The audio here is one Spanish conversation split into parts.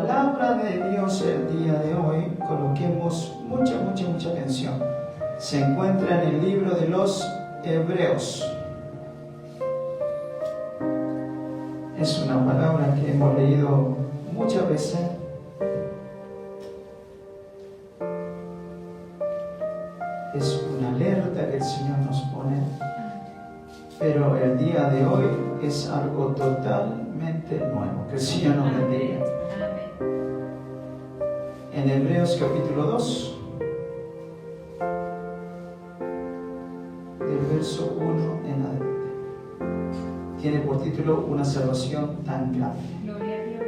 palabra de Dios el día de hoy, coloquemos mucha atención. Se encuentra en el libro de los Hebreos. Es una palabra que hemos leído muchas veces. Es una alerta que el Señor nos pone, pero el día de hoy es algo totalmente nuevo. Que el Señor nos bendiga. En Hebreos capítulo 2, del verso 1 en adelante, tiene por título Una salvación tan grande.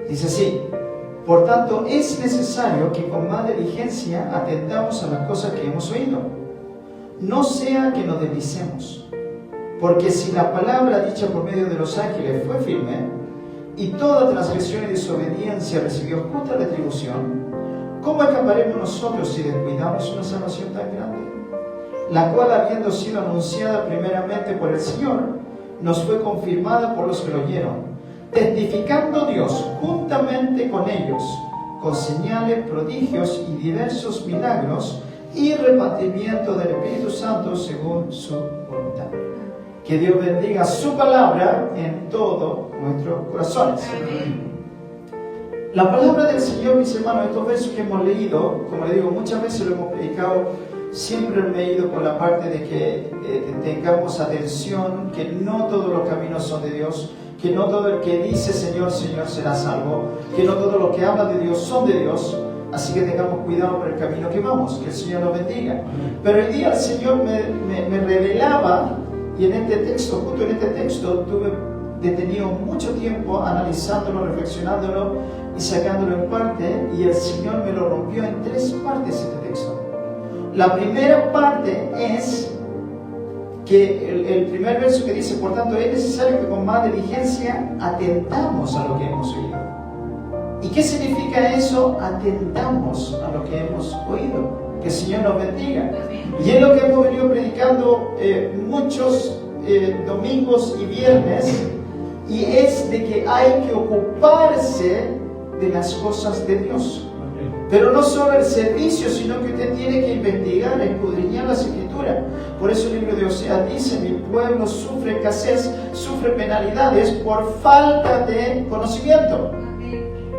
Dice así: por tanto es necesario que con más diligencia atendamos a las cosas que hemos oído, no sea que nos deslicemos, porque si la palabra dicha por medio de los ángeles fue firme, y toda transgresión y desobediencia recibió justa retribución, ¿cómo escaparemos nosotros si descuidamos una salvación tan grande? La cual, habiendo sido anunciada primeramente por el Señor, nos fue confirmada por los que lo oyeron, testificando Dios juntamente con ellos, con señales, prodigios y diversos milagros, y repartimiento del Espíritu Santo según su voluntad. Que Dios bendiga su palabra en todos nuestros corazones. Amén. La palabra del Señor, mis hermanos, estos versos que hemos leído, como le digo, muchas veces lo hemos predicado, siempre me he ido por la parte de que tengamos atención, que no todos los caminos son de Dios, que no todo el que dice Señor, Señor será salvo, que no todo lo que habla de Dios son de Dios. Así que tengamos cuidado por el camino que vamos, que el Señor nos bendiga. Pero el día el Señor me revelaba, y en este texto, justo en este texto, tuve detenido mucho tiempo analizándolo, reflexionándolo y sacándolo en parte, y el Señor me lo rompió en 3 partes este texto. La primera parte es que el primer verso que dice: por tanto es necesario que con más diligencia atentamos a lo que hemos oído. ¿Y qué significa eso? Atentamos a lo que hemos oído. Que el Señor nos bendiga. Y es lo que hemos venido predicando muchos domingos y viernes, y es de que hay que ocuparse de las cosas de Dios. Pero no solo el servicio, sino que usted tiene que investigar, escudriñar las Escrituras. Por eso el libro de Oseas dice: mi pueblo sufre escasez, sufre penalidades por falta de conocimiento.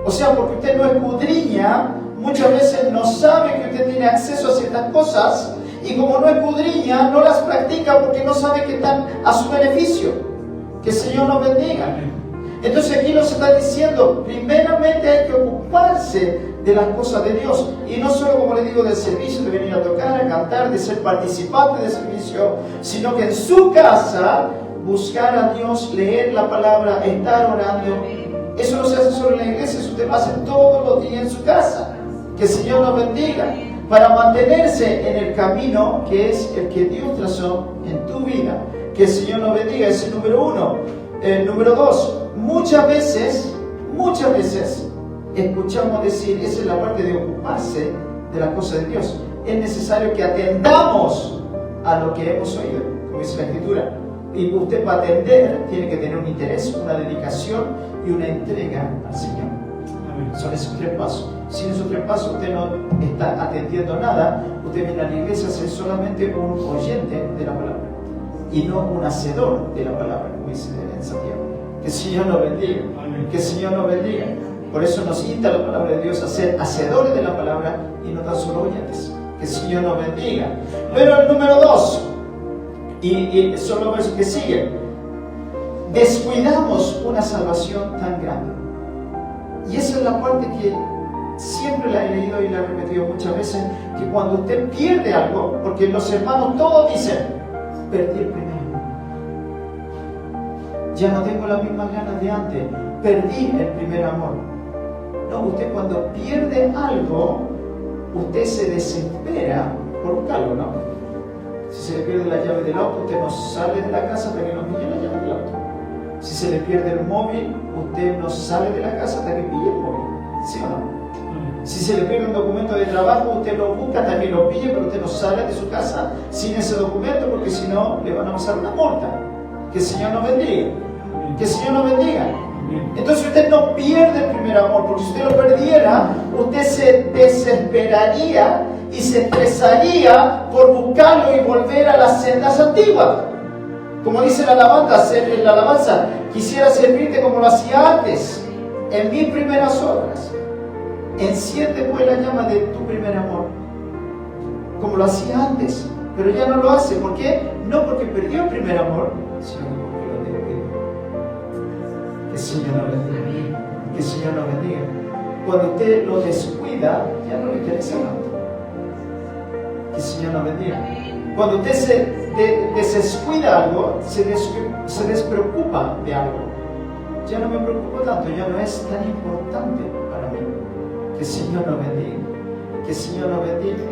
O sea, porque usted no escudriña, muchas veces no sabe que usted tiene acceso a ciertas cosas, y como no escudriña, no las practica porque no sabe que están a su beneficio. Que el Señor nos bendiga. Entonces aquí nos está diciendo, primeramente hay que ocuparse de las cosas de Dios, y no solo, como le digo, del servicio, de venir a tocar, a cantar, de ser participante del servicio, sino que en su casa buscar a Dios, leer la palabra, estar orando. Eso no se hace solo en la iglesia, eso usted lo hace todos los días en su casa. Que el Señor nos bendiga, para mantenerse en el camino que es el que Dios trazó en tu vida. Que el Señor nos bendiga, ese es el número 1. Número 2, muchas veces escuchamos decir, esa es la parte de ocuparse de las cosas de Dios. Es necesario que atendamos a lo que hemos oído, como dice la Escritura. Y usted, para atender, tiene que tener un interés, una dedicación y una entrega al Señor. Son esos 3 pasos. Sin esos 3 pasos usted no está atendiendo nada. Usted viene a la iglesia a ser solamente un oyente de la palabra y no un hacedor de la palabra, como dice en Santiago. Que el Señor nos bendiga. Que el Señor nos bendiga. Por eso nos insta la palabra de Dios a ser hacedores de la palabra y no tan solo oyentes. Que el Señor nos bendiga. Pero el número 2, y son los versos que siguen: descuidamos una salvación tan grande. Y esa es la parte que siempre la he leído y la he repetido muchas veces, que cuando usted pierde algo, porque los hermanos todos dicen: perdí el primer amor, ya no tengo las mismas ganas de antes, perdí el primer amor. No, usted cuando pierde algo, usted se desespera por buscarlo, ¿no? Si se le pierde la llave del auto, usted no sale de la casa hasta que no pille la llave del auto. Si se le pierde el móvil, usted no sale de la casa hasta que pille el móvil. ¿Sí o no? Si se le pierde un documento de trabajo, usted lo busca hasta que lo pille, pero usted no sale de su casa sin ese documento, porque si no, le van a pasar una multa. Que el Señor nos bendiga. Que el Señor nos bendiga. Entonces usted no pierde el primer amor, porque si usted lo perdiera, usted se desesperaría y se estresaría por buscarlo y volver a las sendas antiguas. Como dice la alabanza, quisiera servirte como lo hacía antes, en mis primeras obras. Enciende pues la llama de tu primer amor, como lo hacía antes, pero ya no lo hace. ¿Por qué? No porque perdió el primer amor, sino porque lo descuidó. Que el Señor nos bendiga. Que el Señor nos bendiga. Cuando usted lo descuida, ya no le interesa tanto. Que el Señor nos bendiga. Cuando usted se descuida algo, se despreocupa de algo. Ya no me preocupo tanto, ya no es tan importante para mí. Que el Señor nos bendiga. Que el Señor nos bendiga.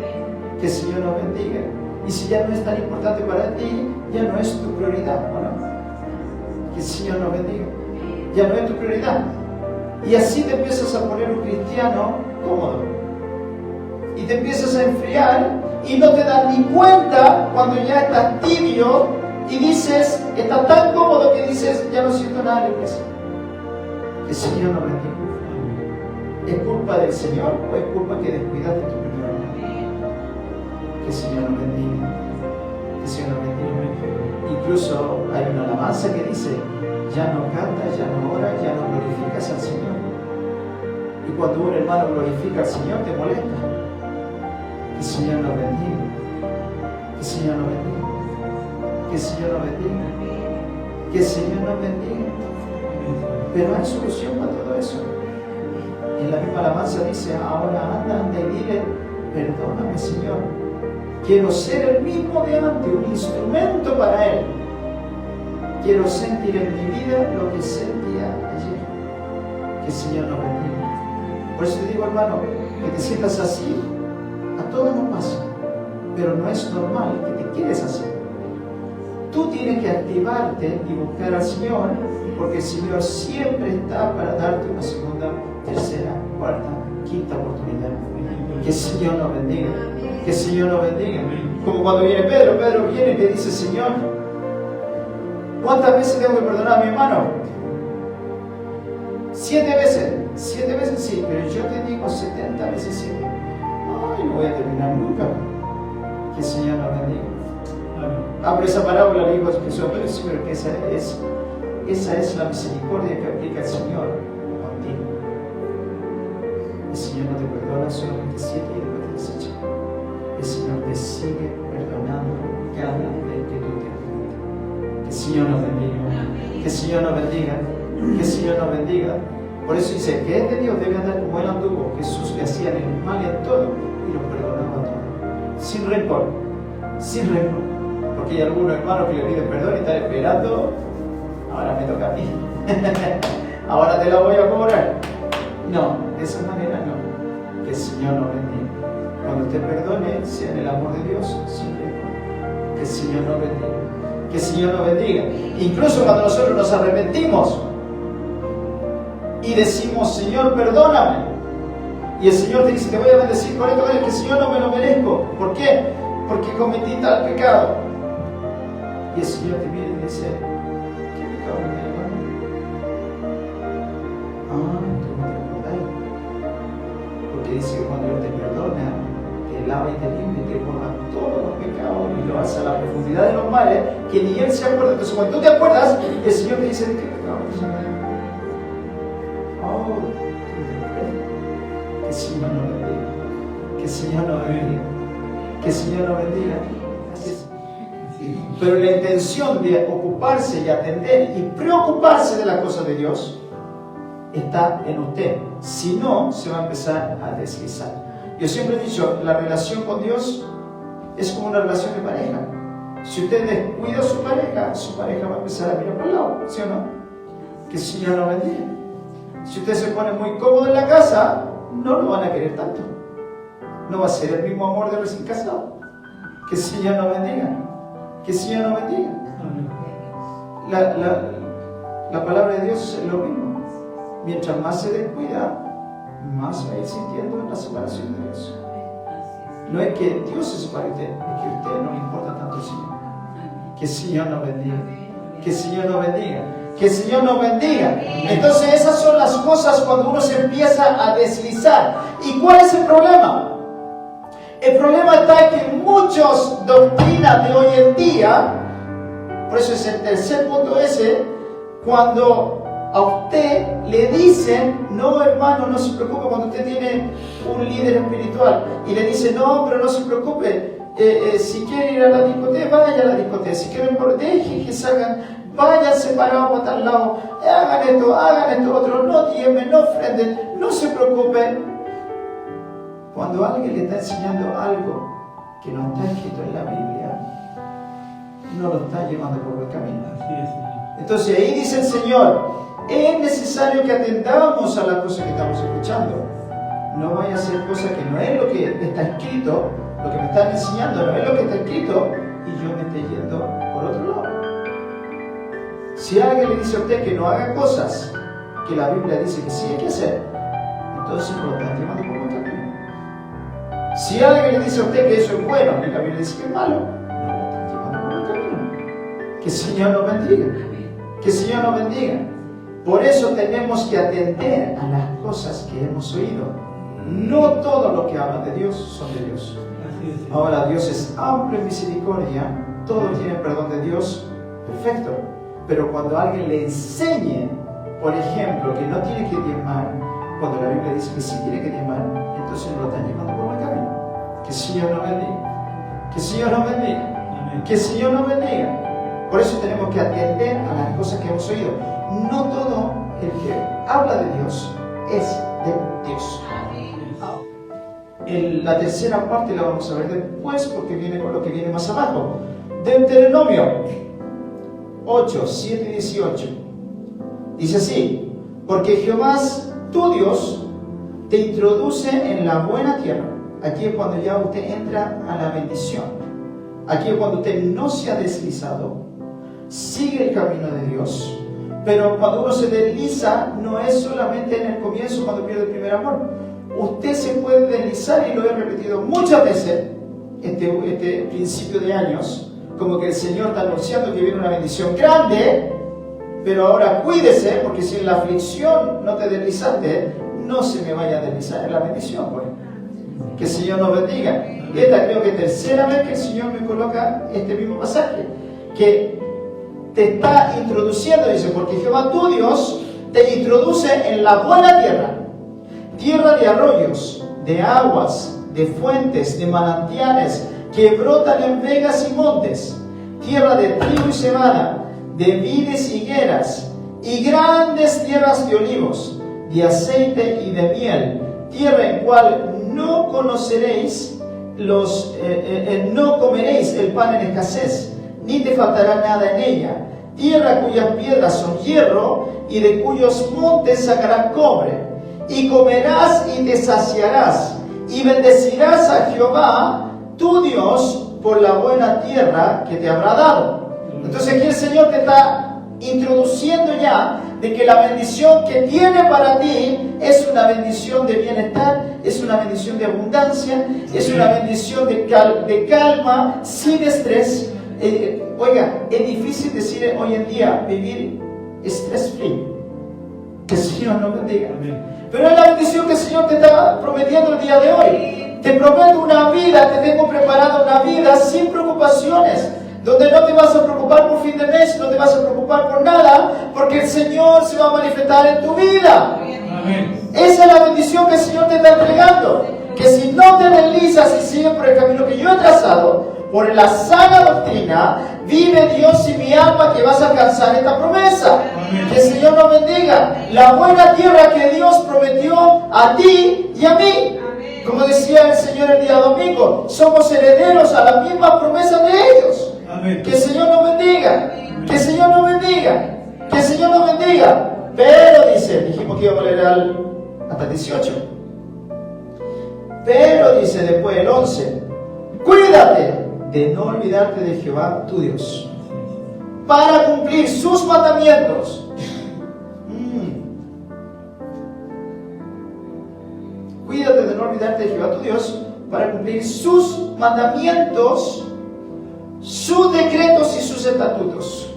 Que el Señor nos bendiga. Y si ya no es tan importante para ti, ya no es tu prioridad, ¿o no? Que el Señor nos bendiga. Ya no es tu prioridad. Y así te empiezas a poner un cristiano cómodo. Y te empiezas a enfriar y no te das ni cuenta cuando ya estás tibio y dices, estás tan cómodo que dices, ya no siento nada en la iglesia. Que el Señor nos bendiga. ¿Es culpa del Señor o es culpa que descuidaste tu primer amor? Que el Señor nos bendiga. Que el Señor nos bendiga. Incluso hay una alabanza que dice, ya no cantas, ya no oras, ya no glorificas al Señor. Y cuando un hermano glorifica al Señor, te molesta. Que el Señor nos bendiga. Que el Señor nos bendiga. Que el Señor nos bendiga. Que el Señor nos bendiga. Pero hay solución para todo eso. En la misma alabanza dice, ahora anda y dile, perdóname, Señor. Quiero ser el mismo de antes, un instrumento para Él. Quiero sentir en mi vida lo que sentía ayer. Que el Señor nos bendiga. Por eso te digo, hermano, que te sientas así, a todos nos pasa. Pero no es normal que te quedes así. Tú tienes que activarte y buscar al Señor, porque el Señor siempre está para darte una segunda, tercera, cuarta, quinta oportunidad. Que el Señor nos bendiga. Que el Señor nos bendiga. Como cuando viene Pedro viene y te dice, Señor, ¿cuántas veces tengo que perdonar a mi hermano? 7 veces. 7 veces sí, pero yo te digo 70 veces 7. Ay, no voy a terminar nunca. Que el Señor nos bendiga. Pero esa parábola le dijo a Jesús, pero sí, pero que esa es la misericordia que aplica el Señor contigo. El Señor no te perdona solamente 7 y después te desecha. El Señor te sigue perdonando cada vez que tú te arrepientes. Que el Señor nos bendiga. Que el Señor nos bendiga. Que el Señor nos bendiga. Por eso dice que este Dios debe andar como Él anduvo. Jesús le hacía el mal en todo y lo perdonaba todo. Sin rencor. Sin rencor. Porque hay algunos hermanos que le piden perdón y están esperando. Ahora me toca a mí. Ahora te la voy a cobrar. No, de esa manera no. Que el Señor nos bendiga. Cuando usted perdone, sea en el amor de Dios, sin rencor. Que el Señor nos bendiga. Que el Señor nos bendiga. Incluso cuando nosotros nos arrepentimos y decimos, Señor, perdóname. Y el Señor te dice, te voy a bendecir con esto, que el Señor no me lo merezco. ¿Por qué? Porque cometí tal pecado. Y el Señor te mira y dice, ¿qué pecado me está llevando? Tú no te acordáis. Porque dice que cuando Dios te perdona, te lava y te limpia y te borra todos los pecados y lo hace a la profundidad de los males, que ni Él se acuerda. Entonces cuando tú te acuerdas, el Señor te dice, ¿de qué pecado te llevando? Tú te acuerdas. Que el Señor nos bendiga. Que el Señor nos bendiga. Que el Señor nos bendiga. Pero la intención de ocuparse y atender y preocuparse de las cosas de Dios está en usted. Si no, se va a empezar a deslizar. Yo siempre he dicho, la relación con Dios es como una relación de pareja. Si usted descuida a su pareja va a empezar a mirar para el lado, ¿sí o no? Que el Señor nos bendiga. Si usted se pone muy cómodo en la casa, no lo van a querer tanto. No va a ser el mismo amor de recién casado. Que el Señor nos bendiga. Que el Señor nos bendiga. La palabra de Dios es lo mismo. Mientras más se descuida, más va a ir sintiendo la separación de Dios. No es que Dios se separe de usted, es que a usted no le importa tanto el Señor. Que el Señor nos bendiga. Que el Señor nos bendiga. Que el Señor nos bendiga. Entonces esas son las cosas cuando uno se empieza a deslizar. ¿Y cuál es el problema? El problema está en que muchas doctrinas de hoy en día, por eso es el tercer punto ese, cuando a usted le dicen, no hermano, no se preocupe, cuando usted tiene un líder espiritual y le dice, no, pero no se preocupe, si quiere ir a la discoteca, vaya a la discoteca, si quieren, dejen que salgan, vayan separados para tal lado, hagan esto otro, no diezmen, no ofrenden, no se preocupen. Cuando alguien le está enseñando algo que no está escrito en la Biblia, no lo está llevando por buen camino. Entonces ahí dice el Señor, es necesario que atendamos a las cosas que estamos escuchando. No vaya a hacer cosas que no es lo que está escrito, lo que me están enseñando no es lo que está escrito, y yo me estoy yendo por otro lado. Si alguien le dice a usted que no haga cosas que la Biblia dice que sí hay que hacer, entonces lo están llevando por buen camino. Si alguien le dice a usted que eso es bueno y la Biblia dice que es malo, no lo están llevando por buen camino. Que el Señor nos bendiga. Que el Señor nos bendiga. Por eso tenemos que atender a las cosas que hemos oído. No todo lo que habla de Dios son de Dios. Ahora, Dios es amplio en misericordia, todo tiene perdón de Dios, perfecto. Pero cuando alguien le enseñe, por ejemplo, que no tiene que diezmar, cuando la Biblia dice que sí tiene que diezmar, entonces no lo están llevando por buen camino. Que el Señor nos bendiga. Que el Señor nos bendiga. Que el Señor nos bendiga. Por eso tenemos que atender a las cosas que hemos oído. No todo el que habla de Dios es de Dios. La tercera parte la vamos a ver después porque viene con lo que viene más abajo. Deuteronomio 8, 7 y 18. Dice así: porque Jehová tu Dios te introduce en la buena tierra. Aquí es cuando ya usted entra a la bendición. Aquí es cuando usted no se ha deslizado, sigue el camino de Dios. Pero cuando uno se desliza, no es solamente en el comienzo cuando pierde el primer amor. Usted se puede deslizar, y lo he repetido muchas veces este principio de años, como que el Señor está anunciando que viene una bendición grande, pero ahora cuídese, porque si en la aflicción no te deslizaste, no se me vaya a deslizar en la bendición, pues. Que el Señor nos bendiga. Esta creo que es tercera vez que el Señor me coloca este mismo pasaje, que te está introduciendo, dice, porque Jehová tu Dios te introduce en la buena tierra, tierra de arroyos, de aguas, de fuentes, de manantiales que brotan en vegas y montes, tierra de trigo y cebada, de vides y higueras, y grandes tierras de olivos, de aceite y de miel, tierra en cual no conoceréis no comeréis el pan en escasez, ni te faltará nada en ella, tierra cuyas piedras son hierro, y de cuyos montes sacarás cobre, y comerás y te saciarás, y bendecirás a Jehová tu Dios por la buena tierra que te habrá dado. Entonces aquí el Señor te está introduciendo ya de que la bendición que tiene para ti es una bendición de bienestar, es una bendición de abundancia, es una bendición de calma, sin estrés. Oiga, es difícil decir hoy en día vivir stress free. Que el Señor nos bendiga. Pero es la bendición que el Señor te está prometiendo el día de hoy. Te prometo una vida, te tengo preparada una vida sin preocupaciones, donde no te vas a preocupar por fin de mes, no te vas a preocupar por nada, porque el Señor se va a manifestar en tu vida. Amén. Esa es la bendición que el Señor te está entregando. Que si no te deslizas y sigues por el camino que yo he trazado, por la sana doctrina, vive Dios y mi alma, que vas a alcanzar esta promesa. Amén. Que el Señor nos bendiga. La buena tierra que Dios prometió a ti y a mí. Amén. Como decía el Señor el día domingo, somos herederos a la misma promesa de ellos. Amén. Que el Señor nos bendiga. Amén. Que el Señor nos bendiga. Que el Señor nos bendiga. Pero dice, dijimos que íbamos a leer hasta el 18. Pero dice después el 11, cuídate de no olvidarte de Jehová tu Dios, para cumplir sus mandamientos. Cuídate de no olvidarte de Jehová tu Dios, para cumplir sus mandamientos, sus decretos y sus estatutos.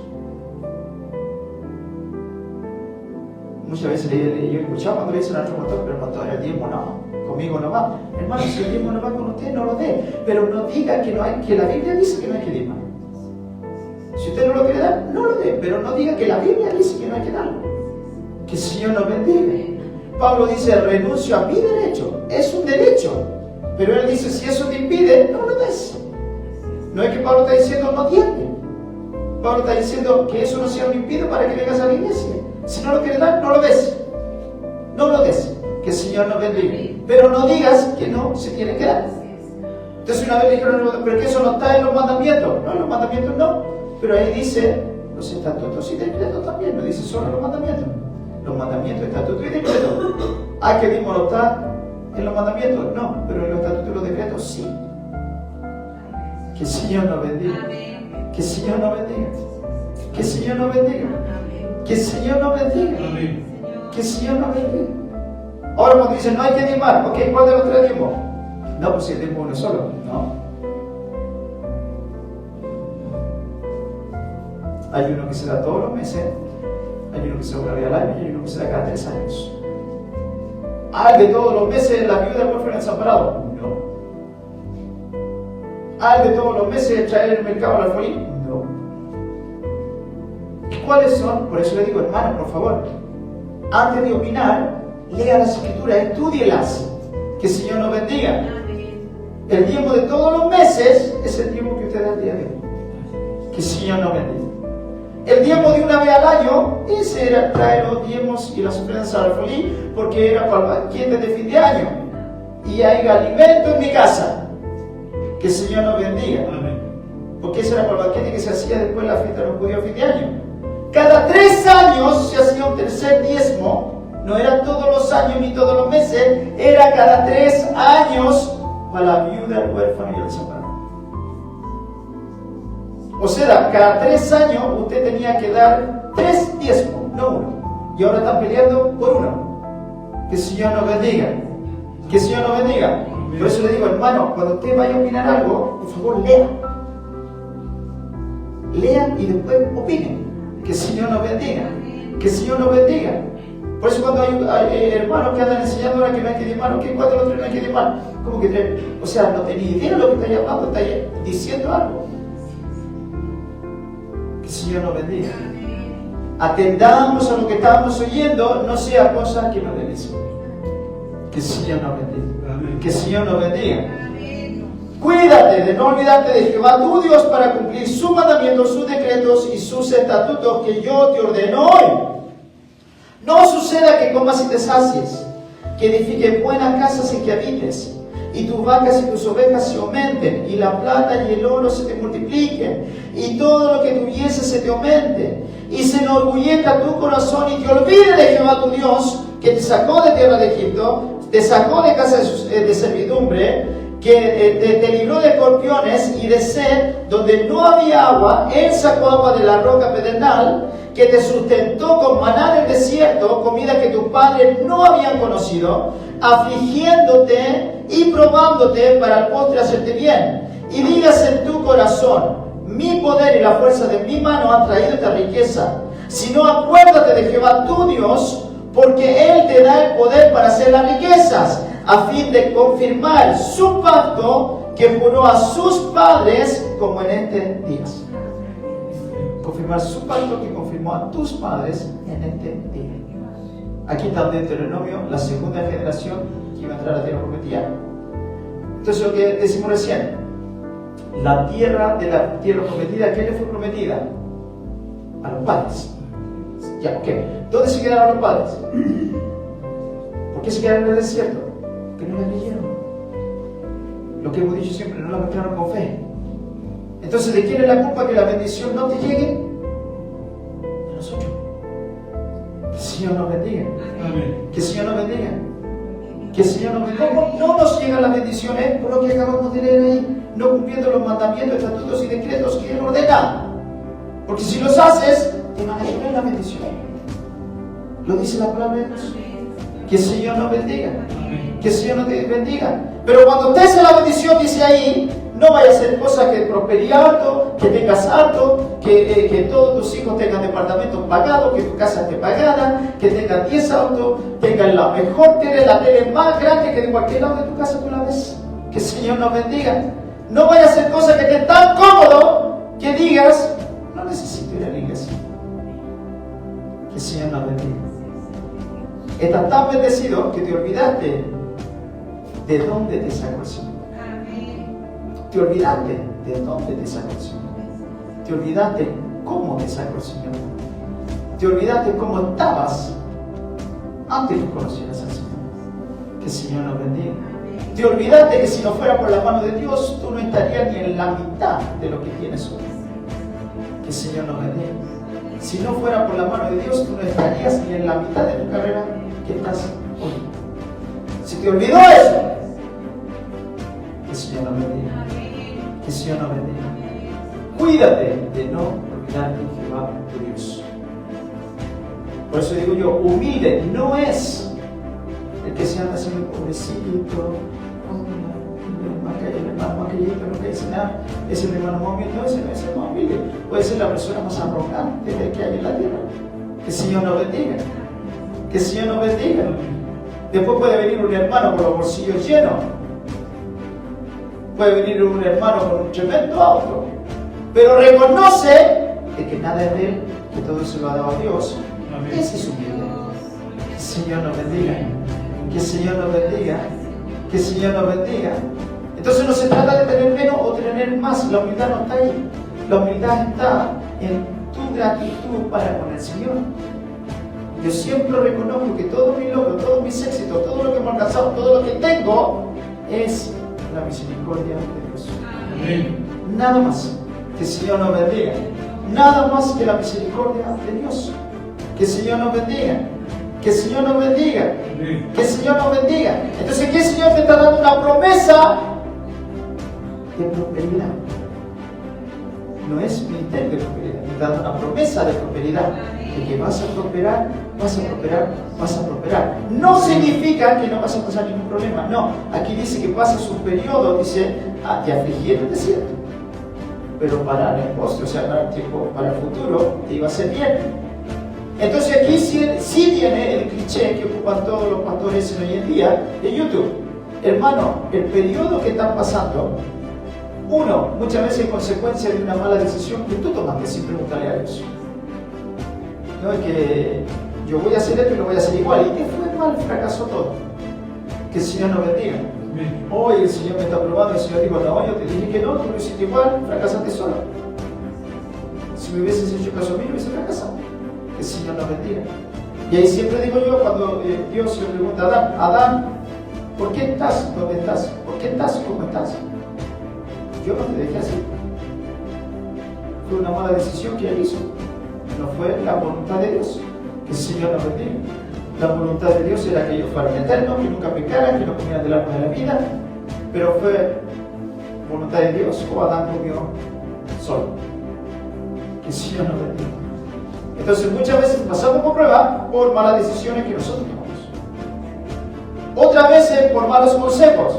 muchas veces yo escuchaba cuando le dicen a nuestro pastor, pero pastor, el diezmo no, conmigo no va. Hermano, si el diezmo no va con usted, no lo dé. Pero no diga que no hay, que la Biblia dice que no hay que diezmar. Si usted no lo quiere dar, no lo dé, pero no diga que la Biblia dice que no hay que darlo. Que el Señor nos bendiga. Pablo dice, renuncio a mi derecho. Es un derecho. Pero él dice, si eso te impide, no lo des. No es que Pablo está diciendo, no diezme. Pablo está diciendo que eso no sea un impido para que vengas a la iglesia. Si no lo quieres dar, no lo des. No lo des. Que el Señor nos bendiga. Pero no digas que no se tiene que dar. Entonces una vez dijeron, pero que eso no está en los mandamientos. No, en los mandamientos no. Pero ahí dice los estatutos y decretos también. No dice solo los mandamientos. Los mandamientos, estatutos y decretos. ¿Ah, que diezmo no está en los mandamientos? No, pero en los estatutos y los decretos sí. Que el Señor nos bendiga. Que el Señor nos bendiga. Que el Señor nos bendiga. Que el Señor nos bendiga. Que el Señor nos bendiga. Ahora cuando dicen no hay que diezmar, ok, ¿cuál de los tres diezmos? No, pues el diezmo uno solo, no. Hay uno que se da todos los meses, hay uno que se da una vez al año y hay uno que se da cada 3 años. ¿Hay de todos los meses la viuda del huérfano desamparado? No. ¿Hay de todos los meses traer el mercado al alfolí? No. ¿Y cuáles son? Por eso le digo, hermano, por favor, antes de opinar, lea las Escrituras, estúdielas. Que el Señor nos bendiga. El diezmo de todos los meses es el diezmo que usted da el día de hoy. Que el Señor nos bendiga. El diezmo de una vez al año, ese era traer los diezmos y las ofrendas al alfolí, porque era para el banquete de fin de año. Y hay alimento en mi casa. Que el Señor nos bendiga. Porque ese era para el banquete que se hacía después de la fiesta de los judíos a fin de año. Cada 3 años se hacía un tercer diezmo. No era todos los años ni todos los meses, era cada 3 años para la viuda, el huérfano y el desamparado. O sea, cada 3 años usted tenía que dar 3 diezmos, no 1. Y ahora están peleando por 1. Que el Señor nos bendiga. Que el Señor nos bendiga. Por eso le digo, hermano, cuando usted vaya a opinar algo, por favor, lea. Lean y después opinen. Que el Señor nos bendiga. Que el Señor nos bendiga. Por eso cuando hay hermanos que andan enseñando ahora que no hay que diezmar, ¿qué? ¿Cuál de los 3 no hay que diezmar? ¿Cómo que 3? O sea, no tenía idea de lo que está hablando, está diciendo algo. Que el Señor nos bendiga. Atendamos a lo que estamos oyendo, no sea cosa que nos delicie. Que el Señor nos bendiga. Que el Señor nos bendiga. Cuídate de no olvidarte de Jehová tu Dios para cumplir sus mandamientos, sus decretos y sus estatutos que yo te ordeno hoy. No suceda que comas y te sacies, que edifiques buenas casas en que habites, y tus vacas y tus ovejas se aumenten, y la plata y el oro se te multipliquen, y todo lo que tuviese se te aumente, y se enorgullezca tu corazón y te olvide de Jehová tu Dios, que te sacó de tierra de Egipto, te sacó de casa de servidumbre, que te libró de escorpiones y de sed, donde no había agua. Él sacó agua de la roca pedernal, que te sustentó con maná del desierto, comida que tus padres no habían conocido, afligiéndote y probándote para al postre hacerte bien. Y digas en tu corazón, mi poder y la fuerza de mi mano han traído esta riqueza. Si no, acuérdate de Jehová tu Dios, porque Él te da el poder para hacer las riquezas, a fin de confirmar su pacto que juró a sus padres como en este día. Confirmar su pacto que confirmó a tus padres en este día. Aquí está en Deuteronomio la segunda generación que iba a entrar a la tierra prometida. Entonces lo que decimos recién, la tierra de la tierra prometida, ¿a quién le fue prometida? A los padres. Ya, ok. ¿Dónde se quedaron los padres? ¿Por qué se quedaron en el desierto? Que no la creyeron. Lo que hemos dicho siempre, no la mezclaron con fe. Entonces, ¿de quién es la culpa que la bendición no te llegue? De nosotros. Que el Señor nos bendiga. Amén. Que el Señor nos bendiga. Que el Señor nos bendiga. No nos llegan las bendiciones por lo que acabamos de leer ahí, no cumpliendo los mandamientos, estatutos y decretos que Él ordena. Porque si los haces, te van a llover la bendición. Lo dice la palabra de Dios. Que el Señor nos bendiga. Que el Señor nos bendiga. Pero cuando te hace la bendición, dice ahí, No vaya a hacer cosas que prosperí harto, que tengas harto, que todos tus hijos tengan departamentos pagados, que tu casa esté pagada, que tengan 10 autos, tengan la mejor tele, la tele más grande que de cualquier lado de tu casa tú la ves. Que el Señor nos bendiga. No vaya a hacer cosas que estén tan cómodo que digas, no necesito ir a la iglesia. Que el Señor nos bendiga. Estás tan bendecido que te olvidaste de dónde te sacó el Señor. Te olvidaste de dónde te sacó el Señor. Te olvidaste cómo te sacó el Señor. Te olvidaste cómo estabas antes que conocieras al Señor. Que el Señor nos bendiga. Te olvidaste que si no fuera por la mano de Dios, tú no estarías ni en la mitad de lo que tienes hoy. Que el Señor nos bendiga. Si no fuera por la mano de Dios, tú no estarías ni en la mitad de tu carrera que estás hoy. Si te olvidó eso, que el Señor nos bendiga. Que el Señor nos bendiga. Cuídate de no olvidarte de Jehová tu Dios. Por eso digo yo, humilde no es el que se anda haciendo pobrecito, el hermano aquellito, no que dice nada, es el hermano más humilde. No, ese no es el más humilde. Puede ser la persona más arrogante que hay en la tierra. Que el Señor nos bendiga. Que el Señor nos bendiga. Después puede venir un hermano con los bolsillos llenos. Puede venir un hermano con un tremendo auto. Pero reconoce que nada es de él, que todo se lo ha dado a Dios. Amén. Ese es humilde. Que el Señor nos bendiga. Que el Señor nos bendiga. Que el Señor nos bendiga. Entonces no se trata de tener menos o tener más. La humildad no está ahí. La humildad está en tu gratitud para con el Señor. Yo siempre reconozco que todo mi logro, todos mis éxitos, todo lo que hemos alcanzado, todo lo que tengo es la misericordia de Dios. Amén. Nada más. Que el Señor nos bendiga. Nada más que la misericordia de Dios. Que el Señor nos bendiga. Que el Señor nos bendiga. Que el Señor nos bendiga. Entonces aquí el Señor te está dando una promesa de prosperidad. No es ministerio de prosperidad, te está dando una promesa de prosperidad. De que vas a prosperar, vas a prosperar, vas a prosperar. No significa que no vas a pasar ningún problema. No, aquí dice que pasas un periodo, dice, te afligí en el desierto. Pero para el postre, o sea, para el tiempo, para el futuro, te iba a ser bien. Entonces aquí sí viene el cliché que ocupan todos los pastores hoy en día de YouTube. Hermano, el periodo que están pasando, uno, muchas veces es consecuencia de una mala decisión que tú tomaste sin preguntarle a Dios. No es que yo voy a hacer esto y lo voy a hacer igual. Y te fue mal, fracasó todo. Que el Señor nos bendiga. Hoy el Señor me está probando, el Señor dijo, no, yo te dije que no, tú lo hiciste igual, fracasaste solo. Si me hubieses hecho caso a mí, no hubiese fracasado. Que el Señor nos bendiga. Y ahí siempre digo yo, cuando Dios le pregunta a Adán, Adán, ¿por qué estás donde estás? ¿Por qué estás como estás? Yo no te dejé así. Fue una mala decisión que él hizo. No fue la voluntad de Dios. Que el Señor nos bendiga. La voluntad de Dios era que ellos fueran eternos, que nunca pecaran, que no comieran del árbol de la vida. Pero fue voluntad de Dios o Adán comió solo. Que el Señor nos bendiga. Entonces muchas veces pasamos por prueba por malas decisiones que nosotros tomamos. Otras veces por malos consejos.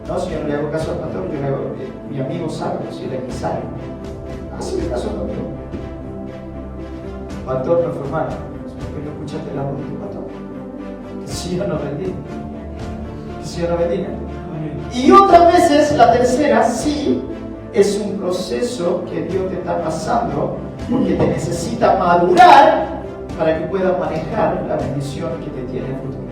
No, si yo no le hago caso al pastor, yo le hago mi amigo sabe, si él es mi sabe. Hazle caso a tu amigo. Pastor, no fue malo. ¿Por qué no escuchaste la voz de tu pastor? Que el Señor nos bendiga. Que el Señor nos bendiga. Y otras veces, la tercera, sí, es un proceso que Dios te está pasando porque te necesita madurar para que puedas manejar la bendición que te tiene en el futuro.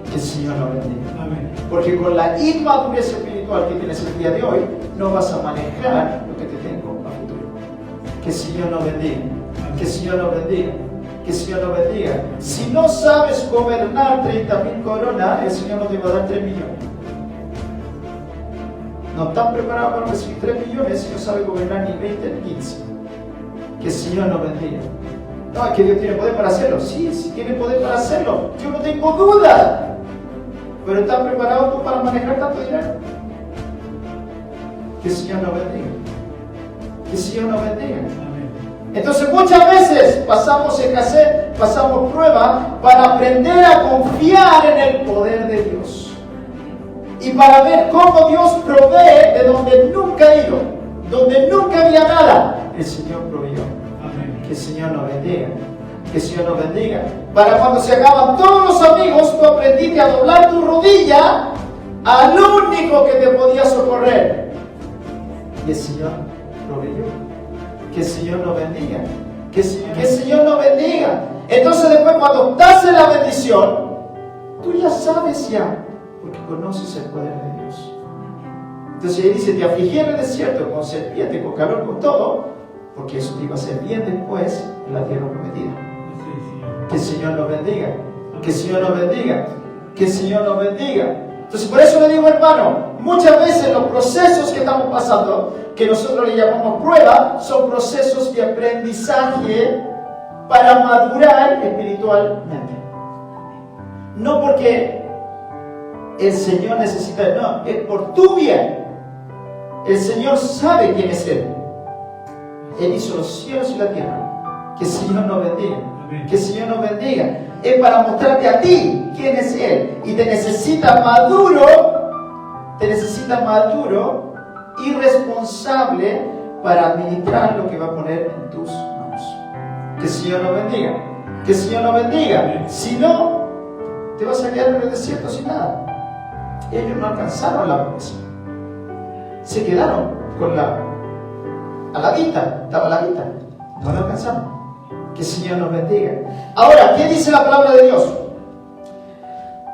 Que el Señor nos bendiga. Amén. Porque con la inmadurez espiritual que tienes el día de hoy, no vas a manejar lo que te tengo a futuro. Que el Señor nos bendiga. Que el Señor nos bendiga. Que el Señor nos bendiga. Si no sabes gobernar 30.000 coronas, el Señor no te va a dar 3 millones. No están preparados para recibir 3 millones si no sabe gobernar ni 20 ni 15. Que el Señor nos bendiga. No, es que Dios tiene poder para hacerlo. Sí, sí tiene poder para hacerlo. Yo no tengo duda. Pero ¿estás preparado tú para manejar tanto dinero? Que el Señor nos bendiga. Que el Señor nos bendiga. Entonces muchas veces pasamos escasez, pasamos prueba para aprender a confiar en el poder de Dios. y para ver cómo Dios provee de donde nunca ha ido, donde nunca había nada. El Señor proveyó. Que el Señor nos bendiga. Que el Señor nos bendiga. Para cuando se acaban todos los amigos, tú aprendiste a doblar tu rodilla al único que te podía socorrer. Y el Señor proveyó. Que el Señor nos bendiga. Que el Señor nos bendiga. Entonces después cuando estás en la bendición, tú ya sabes ya, porque conoces el poder de Dios. Entonces Él dice, te afligí en el desierto con serpiente, con calor, con todo, porque eso te iba a hacer bien después en la tierra prometida. Que el Señor nos bendiga. Que el Señor nos bendiga. Que el Señor nos bendiga. Entonces por eso le digo, hermano, muchas veces los procesos que estamos pasando, que nosotros le llamamos prueba, son procesos de aprendizaje para madurar espiritualmente. No porque el Señor necesita, no, es por tu bien. El Señor sabe quién es Él. Él hizo los cielos y la tierra. Que el Señor nos bendiga. Que el Señor nos bendiga. Es para mostrarte a ti quién es Él. Y te necesita maduro y responsable para administrar lo que va a poner en tus manos. Que el Señor nos bendiga. Que el Señor nos bendiga. Si no, te vas a quedar en el desierto sin nada. Ellos no alcanzaron la promesa. Se quedaron con a la vista, estaba a la vista. No lo alcanzaron. Que el Señor nos bendiga. Ahora, ¿qué dice la palabra de Dios?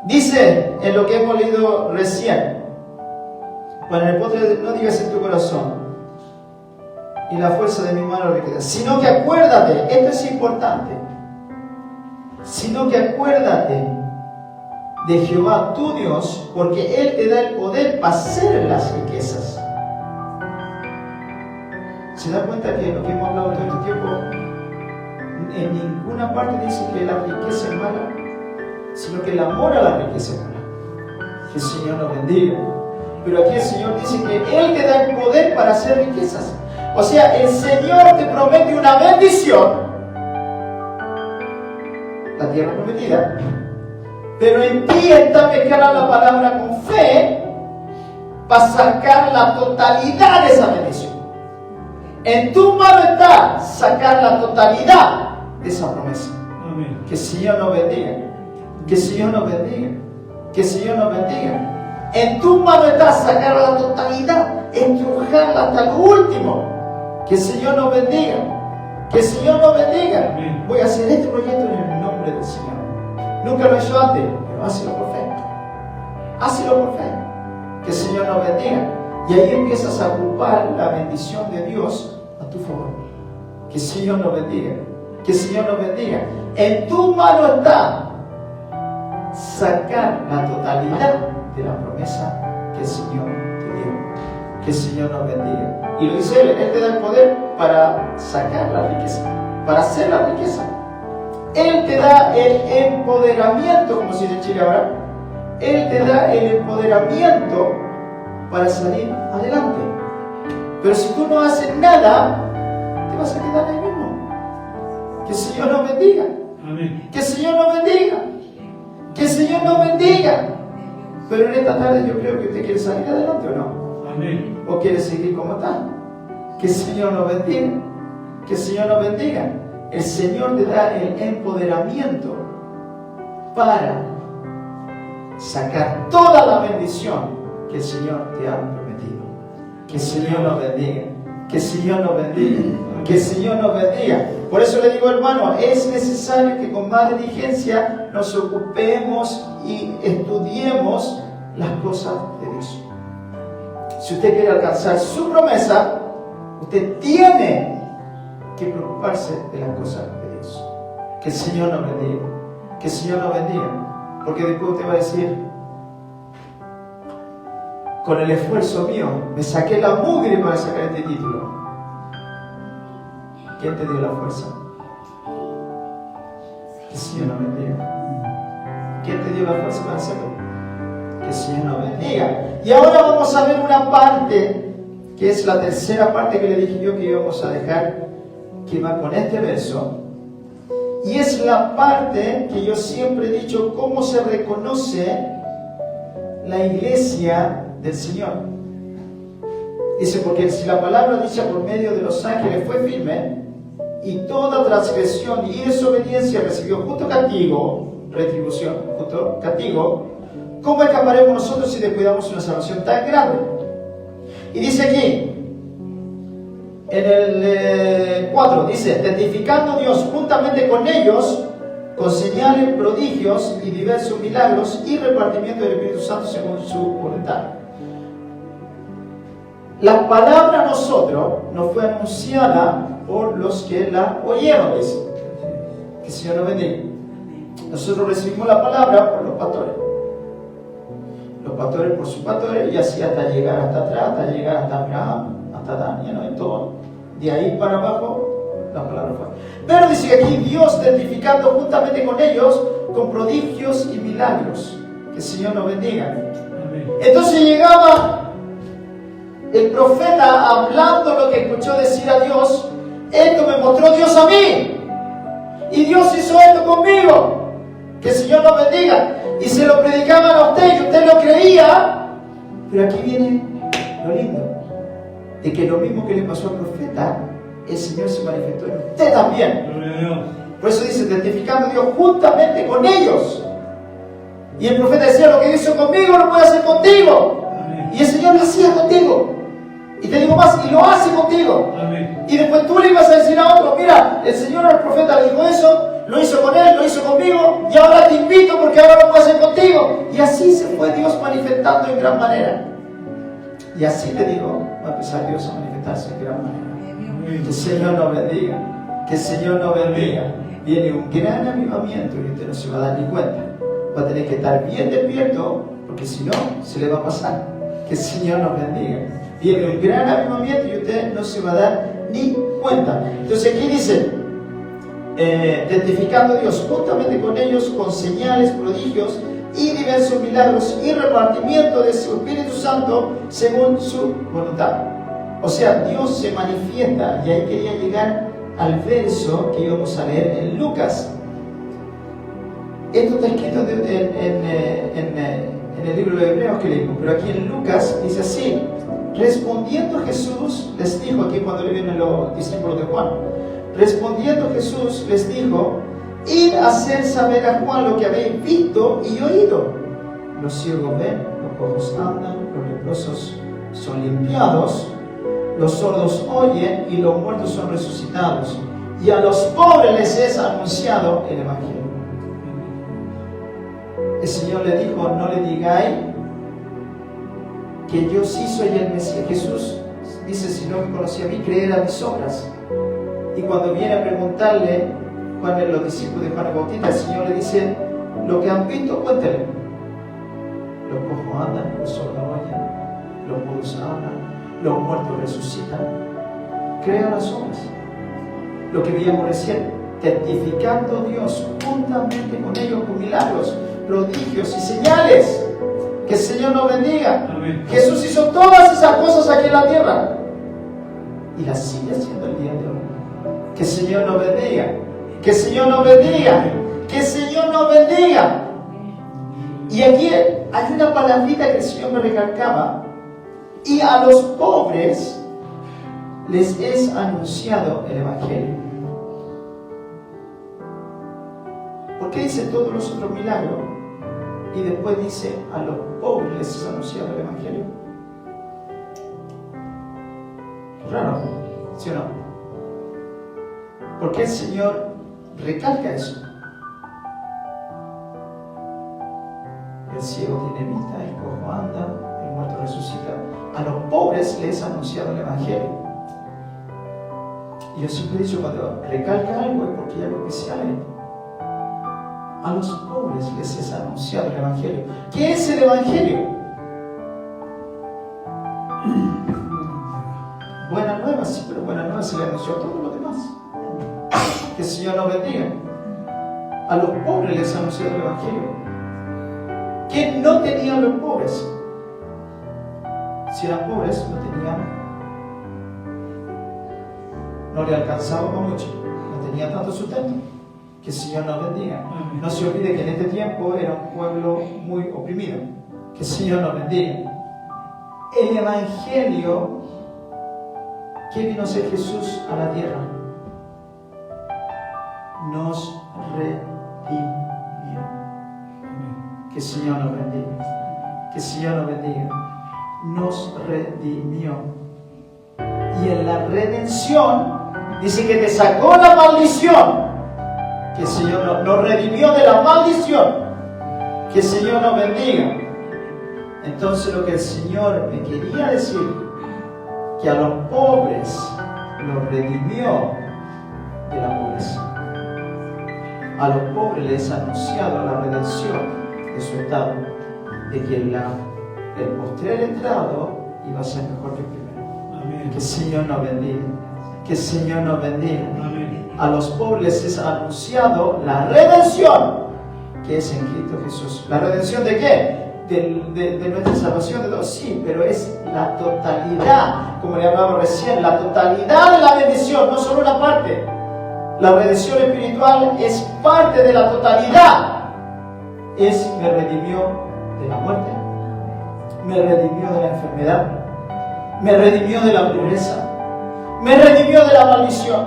Dice en lo que hemos leído recién: bueno, en el postre no digas en tu corazón, y la fuerza de mi mano lo queda. Sino que acuérdate, esto es importante, sino que acuérdate de Jehová tu Dios, porque Él te da el poder para hacer las riquezas. ¿Se da cuenta que lo que hemos hablado todo este tiempo, en ninguna parte dice que la riqueza es mala, sino que el amor a la riqueza es mala? Que el Señor nos bendiga. Pero aquí el Señor dice que Él te da el poder para hacer riquezas. O sea, el Señor te promete una bendición, la tierra prometida, pero en ti está mezclada la palabra con fe para sacar la totalidad de esa bendición. En tu mano está sacar la totalidad de esa promesa. Amén. Que el Señor nos bendiga. Que el Señor nos bendiga. Que el Señor nos bendiga. En tu mano está sacar la totalidad, estrujarla hasta lo último. Que el Señor nos bendiga. Que el Señor nos bendiga. Amén. Voy a hacer este proyecto en el nombre del Señor. Nunca lo he hecho antes, pero hazlo por fe. Hazlo por fe. Que el Señor nos bendiga. Y ahí empiezas a ocupar la bendición de Dios a tu favor. Que el Señor nos bendiga. Que el Señor nos bendiga. En tu mano está sacar la totalidad de la promesa que el Señor te dio. Que el Señor nos bendiga. Y lo dice Él te da el poder para sacar la riqueza, para hacer la riqueza. Él te da el empoderamiento, como se dice en Chile ahora. Él te da el empoderamiento para salir adelante. Pero si tú no haces nada, te vas a quedar ahí mismo. Que el Señor nos bendiga. Amén. Que el Señor nos bendiga. Que el Señor nos bendiga. Pero en esta tarde yo creo que usted quiere salir adelante, ¿o no? Amén. O quiere seguir como está. Que el Señor nos bendiga. Que el Señor nos bendiga. El Señor te da el empoderamiento para sacar toda la bendición que el Señor te ha prometido. Que el Señor nos bendiga. Que el Señor nos bendiga. Que el Señor nos bendiga. Por eso le digo, hermano, es necesario que con más diligencia nos ocupemos y estudiemos las cosas de Dios. Si usted quiere alcanzar su promesa, usted tiene que preocuparse de las cosas de Dios. Que el Señor nos bendiga. Que el Señor nos bendiga. Porque después usted va a decir: con el esfuerzo mío me saqué la mugre para sacar este título. ¿Quién te dio la fuerza? Que el Señor nos bendiga. ¿Quién te dio la fuerza para hacerlo? Que el Señor nos bendiga. Y ahora vamos a ver una parte, que es la tercera parte que le dije yo que íbamos a dejar, que va con este verso. Y es la parte que yo siempre he dicho: cómo se reconoce la iglesia del Señor. Dice, porque si la palabra dicha por medio de los ángeles fue firme, y toda transgresión y desobediencia recibió justo castigo, retribución, justo castigo, ¿cómo escaparemos nosotros si descuidamos una salvación tan grande? Y dice aquí, en el 4, dice, testificando Dios juntamente con ellos, con señales, prodigios y diversos milagros y repartimiento del Espíritu Santo según su voluntad. La palabra a nosotros nos fue anunciada por los que la oyeron, dice. Que el Señor nos bendiga. Nosotros recibimos la palabra por los pastores. Los pastores por sus pastores, y así hasta llegar hasta atrás, hasta llegar hasta Abraham, hasta Daniel, ¿no? Y todo. De ahí para abajo, la palabra fue. Pero dice que aquí Dios testificando juntamente con ellos, con prodigios y milagros. Que el Señor nos bendiga. Amén. Entonces llegaba el profeta hablando lo que escuchó decir a Dios. Esto me mostró Dios a mí. Y Dios hizo esto conmigo. Que el Señor nos bendiga. Y se lo predicaban a usted y usted lo creía. Pero aquí viene lo lindo. De que lo mismo que le pasó al profeta, el Señor se manifestó en usted también. Por eso dice, testificando Dios juntamente con ellos. Y el profeta decía, lo que hizo conmigo lo puede hacer contigo. Amén. Y el Señor lo hacía contigo. Y te digo más, y lo hace contigo. Amén. Y después tú le ibas a decir a otro, mira, el Señor al profeta le dijo eso, lo hizo con él, lo hizo conmigo, y ahora te invito porque ahora lo puedo hacer contigo. Y así se fue Dios manifestando en gran manera. Y así te digo, va a empezar Dios a manifestarse en gran manera. Que el Señor nos bendiga. Que el Señor nos bendiga. Viene un gran avivamiento y usted no se va a dar ni cuenta. Va a tener que estar bien despierto, porque si no, se le va a pasar. Que el Señor nos bendiga. Viene un gran avivamiento y usted no se va a dar ni cuenta. Entonces aquí dice, testificando Dios juntamente con ellos, con señales, prodigios y diversos milagros y repartimiento de su Espíritu Santo según su voluntad. O sea, Dios se manifiesta, y ahí quería llegar al verso que íbamos a leer en Lucas. Esto está escrito en el libro de Hebreos que leímos, pero aquí en Lucas dice así: respondiendo Jesús les dijo, aquí cuando le vienen los discípulos de Juan, respondiendo Jesús les dijo: id a hacer saber a Juan lo que habéis visto y oído. Los ciegos ven, los cojos andan, los leprosos son limpiados, los sordos oyen y los muertos son resucitados, y a los pobres les es anunciado el Evangelio. El Señor le dijo: no le digáis que yo sí soy el Mesías. Jesús dice: si no me conocía a mí, creed a mis obras. Y cuando viene a preguntarle Juan, los discípulos de Juan el Bautista, el Señor le dice: lo que han visto, cuéntenle. Los cojos andan, los sordos oyen, los mudos hablan, los muertos resucitan. Crean las obras. Lo que veíamos recién, testificando Dios juntamente con ellos con milagros, prodigios y señales. Que el Señor nos bendiga. Amén. Jesús hizo todas esas cosas aquí en la tierra y las sigue haciendo el día de hoy. Que el Señor nos bendiga. Que el Señor nos bendiga. Que el Señor nos bendiga. Y aquí hay una palabrita que el Señor me recalcaba: y a los pobres les es anunciado el Evangelio. ¿Por qué dice todos los otros milagros y después dice a los pobres les es anunciado el Evangelio? Raro, ¿sí o no? ¿Por qué el Señor recalca eso? El ciego tiene vista, el cojo anda, el muerto resucita. A los pobres les es anunciado el Evangelio. Y yo siempre he dicho, cuando recalca algo es porque hay algo especial ahí. A los pobres les es anunciado el Evangelio. ¿Qué es el Evangelio? Buena nueva, sí, pero buena nueva se le anunció a todos los demás. Que el Señor nos bendiga. A los pobres les ha anunciado el Evangelio. ¿Qué no tenían los pobres? Si eran pobres, no le alcanzaba mucho, no tenía tanto sustento. Que el Señor nos bendiga. No se olvide que en este tiempo era un pueblo muy oprimido. Que el Señor nos bendiga. El Evangelio que vino a ser Jesús a la tierra nos redimió. Que el Señor nos bendiga. Que el Señor nos bendiga. Nos redimió. Y en la redención dice que te sacó la maldición. Que el Señor nos redimió de la maldición. Que el Señor nos bendiga. Entonces lo que el Señor me quería decir, que a los pobres los redimió de la pobreza. A los pobres les ha anunciado la redención de su estado, de que el postrer entrado iba a ser mejor que el primero. Amén. Que el Señor nos bendiga. Que el Señor nos bendiga. Amén. A los pobres les ha anunciado la redención que es en Cristo Jesús. ¿La redención de qué? De nuestra salvación de Dios, sí, pero es la totalidad, como le hablaba recién, la totalidad de la bendición, no solo una parte. La redención espiritual es parte de la totalidad. Me redimió de la muerte, me redimió de la enfermedad, me redimió de la pobreza, me redimió de la maldición,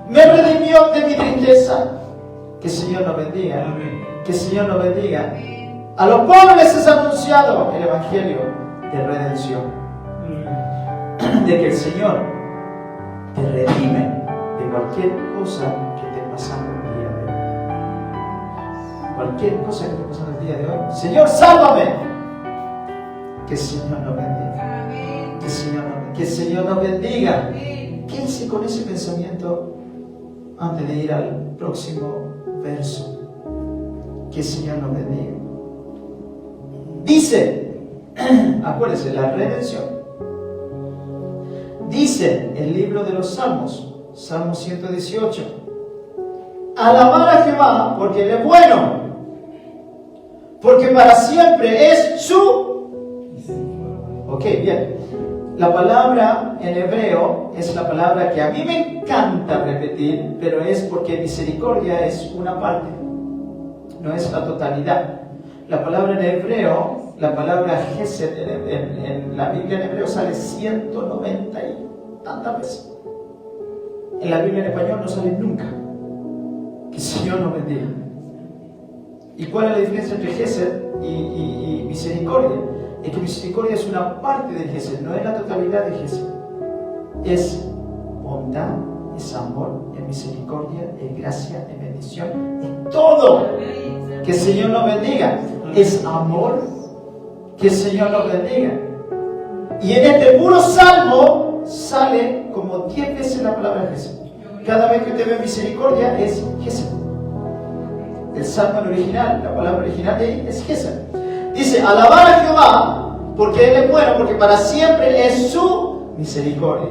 me redimió de mi tristeza. Que el Señor nos bendiga. Que el Señor nos bendiga. A los pobres les es anunciado el Evangelio de redención. De que el Señor te redime de cualquier cosa que esté pasando el día de hoy. Cualquier cosa que esté pasando el día de hoy. Señor, sálvame. Que el Señor nos bendiga. Que el Señor nos bendiga. Quédense con ese pensamiento antes de ir al próximo verso. Que el Señor nos bendiga. Dice, acuérdense, la redención. Dice el libro de los Salmos, Salmo 118: alabar a Jehová porque Él es bueno, porque para siempre es su. Ok, bien. La palabra en hebreo es la palabra que a mí me encanta repetir, pero es porque misericordia es una parte, no es la totalidad. La palabra en hebreo, la palabra Gesed en la Biblia en hebreo sale 190 y tantas veces. En la Biblia en español no sale nunca. Que el Señor nos bendiga. ¿Y cuál es la diferencia entre Gesed y misericordia? Es que misericordia es una parte del Gesed, no es la totalidad de Gesed. Es bondad, es amor, es misericordia, es gracia, es bendición, es todo. Que el Señor nos bendiga. Es amor. Que el Señor nos bendiga. Y en este puro salmo sale como 10 veces la palabra Gesed. Cada vez que usted ve misericordia es Gesed. El salmo original, la palabra original de ahí es Gesed. Dice, alabar a Jehová porque Él es bueno, porque para siempre es su misericordia.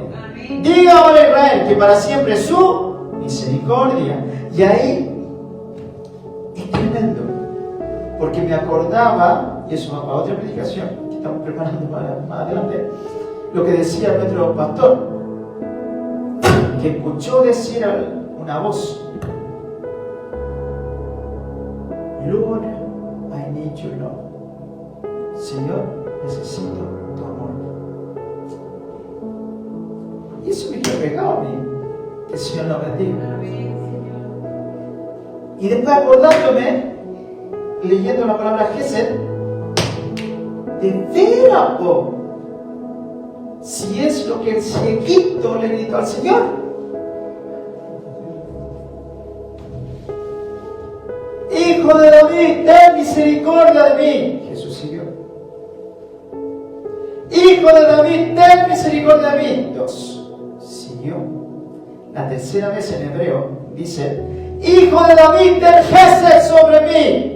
Diga ahora Israel que para siempre es su misericordia. Y ahí es tremendo, porque me acordaba, y eso va para otra predicación que estamos preparando más adelante, lo que decía nuestro pastor, que escuchó decir una voz: Lord, I need your love. Señor, necesito tu amor. Y eso me quedó pegado a mí. Que el Señor nos bendiga. Y después acordándome, leyendo la palabra Gesed, de veras, si es lo que el cieguito le gritó al Señor. Hijo de David, ten misericordia de mí. Jesús siguió. Hijo de David, ten misericordia de mí. Dios siguió. La tercera vez en hebreo dice: Hijo de David, ten Gesed sobre mí.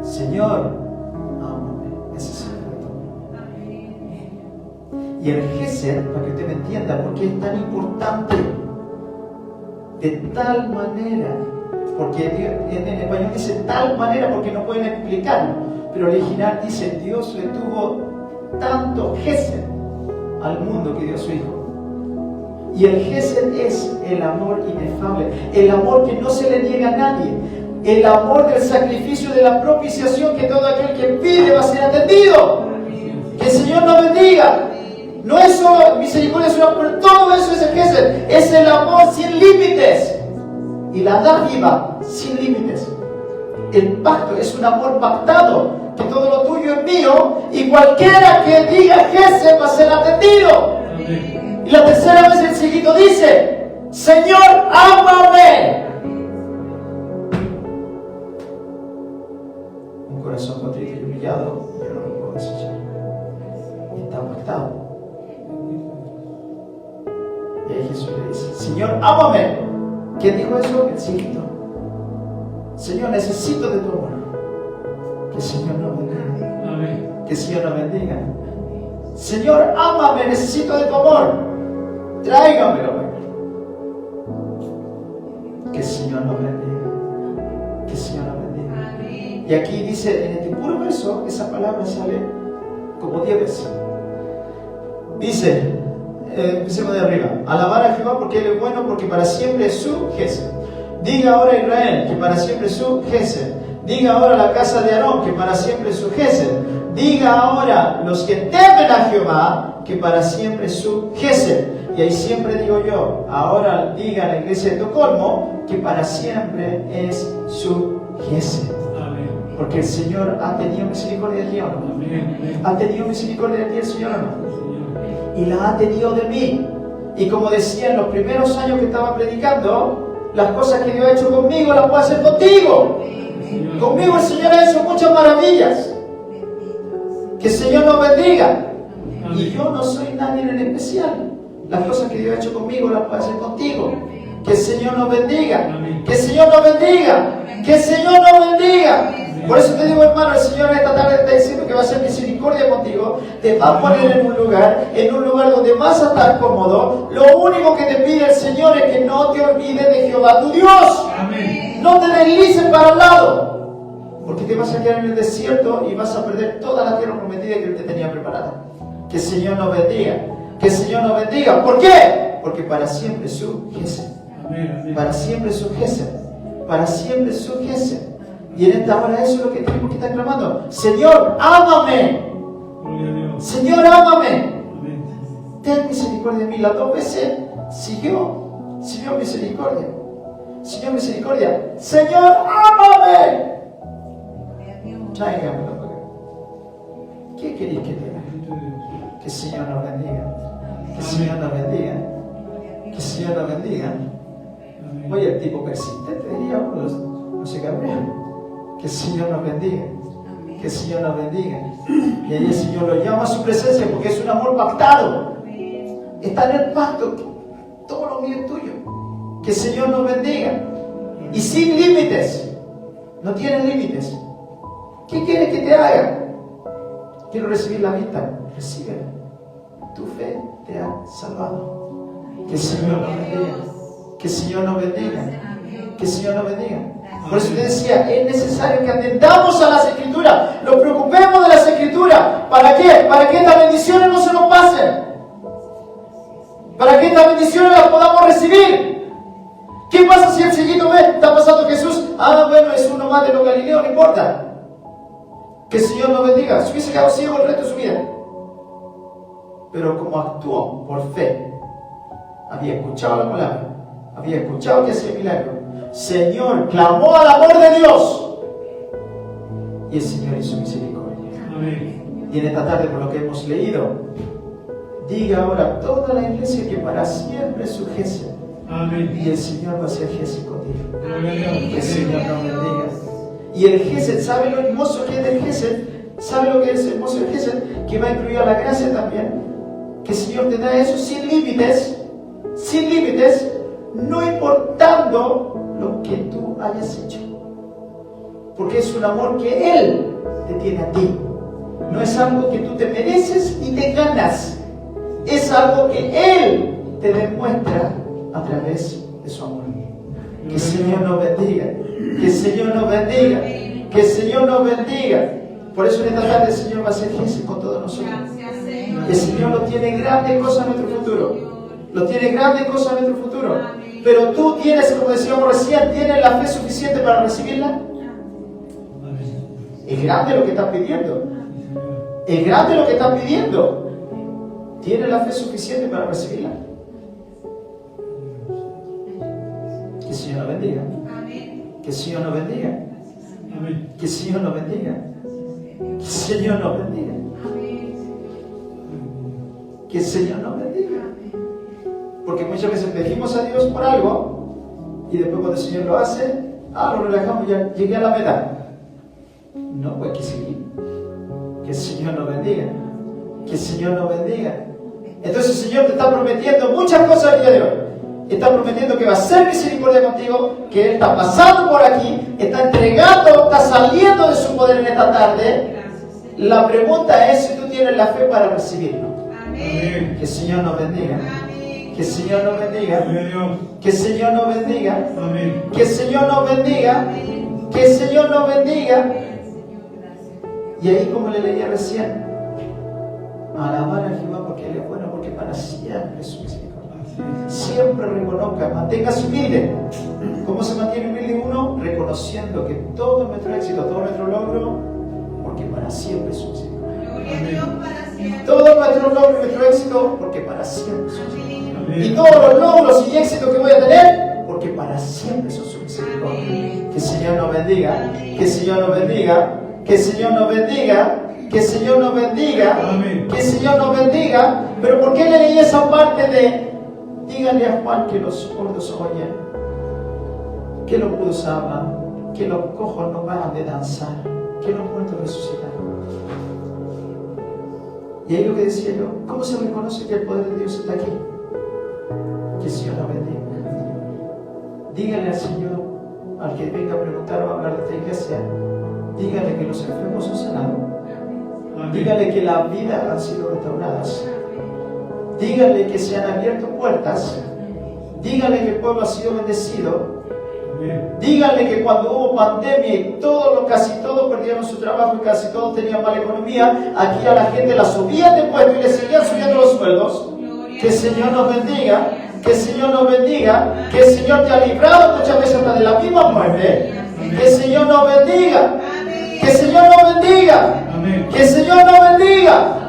Señor, ámame, necesito de ti. Y el Gesed, para que usted me entienda por qué es tan importante, de tal manera, porque en español dice tal manera porque no pueden explicarlo, pero el original dice: Dios le tuvo tanto Gesed al mundo que dio a su Hijo. Y el Gesed es el amor inefable, el amor que no se le niega a nadie. el amor del sacrificio de la propiciación, que todo aquel que pide va a ser atendido. Que el Señor nos bendiga. No es solo misericordia, sino por todo eso es el Gesed. Es el amor sin límites. Y la dádiva sin límites. El pacto es un amor pactado, que todo lo tuyo es mío, y cualquiera que diga Gesed va a ser atendido. Y la tercera vez el seguido dice: Señor, ámame. Un corazón contrito y humillado, yo no lo puedo desechar. Está pactado. Y ahí Jesús le dice: Señor, ámame. ¿Quién dijo eso? El seguido. Señor, necesito de tu amor. Que el Señor nos bendiga. Amén. Que el Señor nos bendiga. Señor, ámame, necesito de tu amor. Tráigamelo. Que el Señor nos bendiga. Que el Señor nos bendiga. Amén. Y aquí dice, en este puro verso, esa palabra sale como 10 veces. Dice, empecemos de arriba: alabar a Jehová porque Él es bueno, porque para siempre es su Gesed. Diga ahora Israel que para siempre es su Gesed. Diga ahora la casa de Aarón que para siempre es su Gesed. Diga ahora los que temen a Jehová que para siempre es su Gesed. Y ahí siempre digo yo, ahora diga a la iglesia de Estocolmo que para siempre es su Gesed. Porque el Señor ha tenido misericordia de ti, ¿o no? ¿Ha tenido misericordia de ti el Señor o no? Y la ha tenido de mí. Y como decía en los primeros años que estaba predicando, las cosas que Dios ha hecho conmigo las puede hacer contigo. Conmigo el Señor ha hecho muchas maravillas. Que el Señor nos bendiga. Y yo no soy nadie en especial. Las cosas que Dios ha hecho conmigo las puede hacer contigo. Que el Señor nos bendiga. Que el Señor nos bendiga. Que el Señor nos bendiga. Por eso te digo, hermano, el Señor esta tarde está diciendo que va a hacer misericordia contigo. Te va a poner en un lugar donde vas a estar cómodo. Lo único que te pide el Señor es que no te olvides de Jehová tu Dios. Amén. No te deslices para el lado, porque te vas a quedar en el desierto y vas a perder toda la tierra prometida que Él te tenía preparada. Que el Señor nos bendiga. Que el Señor nos bendiga. ¿Por qué? Porque para siempre es su Gesed. Para siempre es su Gesed. Para siempre es su Gesed. Y en esta hora eso es lo que tenemos que estar clamando: Señor, ámame. Señor, ámame. Ten misericordia de mí. Las 2 veces siguió misericordia. Señor, misericordia. Señor, ámame. Tráigamelo para acá. ¿Qué queréis que te haga? Que el Señor nos bendiga. Que el Señor nos bendiga. Que el Señor nos bendiga. Oye, el tipo persistente diría uno, no se cabrea. Que el Señor nos bendiga. Que el Señor nos bendiga. Y ahí el Señor lo llama a su presencia porque es un amor pactado. Está en el pacto. Todo lo mío es tuyo. Que el Señor nos bendiga. Y sin límites. No tiene límites. ¿Qué quieres que te haga? Quiero recibir la vista. Recíbela. Tu fe te ha salvado. Que el Señor nos bendiga. Que el Señor nos bendiga. Que el Señor nos bendiga. Por eso te decía, es necesario que atendamos a las Escrituras, nos preocupemos de las Escrituras. ¿Para qué? Para que estas bendiciones no se nos pasen. Para que estas bendiciones las podamos recibir. ¿Qué pasa si el seguido ve? Está pasando Jesús. Bueno, es uno más de los Galileos, no importa. Que el Señor nos bendiga. Se hubiese quedado ciego el resto de su vida. Pero como actuó por fe, había escuchado la palabra, había escuchado que hacía milagro. Señor, clamó al amor de Dios y el Señor hizo misericordia. Amén. Y en esta tarde, por lo que hemos leído, diga ahora a toda la iglesia que para siempre es su Gesed. Amén. Y el Señor va a ser Gesed contigo. Amén. Que el Señor nos bendiga. Y el Gesed, ¿sabe lo hermoso que es el Gesed? ¿Sabe lo que es hermoso el Gesed? Que va a incluir a la gracia también. Que el Señor te da eso sin límites, no importando lo que tú hayas hecho, porque es un amor que Él te tiene a ti. No es algo que tú te mereces y te ganas, es algo que Él te demuestra a través de su amor. Que el Señor nos bendiga, que el Señor nos bendiga, que el Señor nos bendiga. Por eso en esta tarde el Señor va a ser Gesed con todos nosotros. El Señor lo tiene grandes cosas en nuestro futuro. Lo tiene grandes cosas en nuestro futuro. Pero tú tienes, como decíamos recién, ¿tienes la fe suficiente para recibirla? Es grande lo que estás pidiendo. Es grande lo que estás pidiendo. ¿Tienes la fe suficiente para recibirla? Que el Señor nos bendiga. Que el Señor nos bendiga. Que el Señor nos bendiga. Que el Señor nos bendiga. Que el Señor nos bendiga. Porque muchas veces pedimos a Dios por algo y después cuando el Señor lo hace, lo relajamos, ya llegué a la meta. No, pues hay que seguir. Que el Señor nos bendiga. Que el Señor nos bendiga. Entonces el Señor te está prometiendo muchas cosas el día de hoy. Está prometiendo que va a ser misericordia contigo, que Él está pasando por aquí, está entregando, está saliendo de su poder en esta tarde. La pregunta es si tú tienes la fe para recibirlo. Amén. Que el Señor nos bendiga. Que el Señor nos bendiga. Que el Señor nos bendiga. Que el Señor nos bendiga. Que el Señor nos bendiga. Y ahí, como le leía recién, alabar a Jehová porque Él es bueno, porque para siempre es su misericordia. Siempre reconozca, manténgase humilde. ¿Cómo se mantiene humilde uno? Reconociendo que todo nuestro éxito, todo nuestro logro, porque para siempre es su misericordia. Todo nuestro logro, nuestro éxito, porque para siempre es su misericordia. Y todos los logros y éxitos que voy a tener, porque para siempre son su misericordia. Que el Señor nos bendiga. Que el Señor nos bendiga. Que el Señor nos bendiga. Que el Señor nos bendiga. Que el Señor nos bendiga. Pero ¿por qué le leí esa parte de díganle a Juan que los sordos oyen, que los mudos hablan, que los cojos no paran de danzar, que los muertos resucitan? Y ahí lo que decía yo, ¿cómo se reconoce que el poder de Dios está aquí? Que el Señor nos bendiga. Díganle al Señor, al que venga a preguntar o a hablar de esta iglesia, díganle que los enfermos son sanados. Díganle que las vidas han sido restauradas. Díganle que se han abierto puertas. Díganle que el pueblo ha sido bendecido. Díganle que cuando hubo pandemia y casi todos perdieron su trabajo y casi todos tenían mala economía, aquí a la gente la subían de puesto y le seguían subiendo los sueldos. Que el Señor nos bendiga. Que el Señor nos bendiga. Que el Señor te ha librado muchas veces hasta de la misma muerte. Que el Señor nos bendiga. Que el Señor nos bendiga. Que el Señor nos bendiga.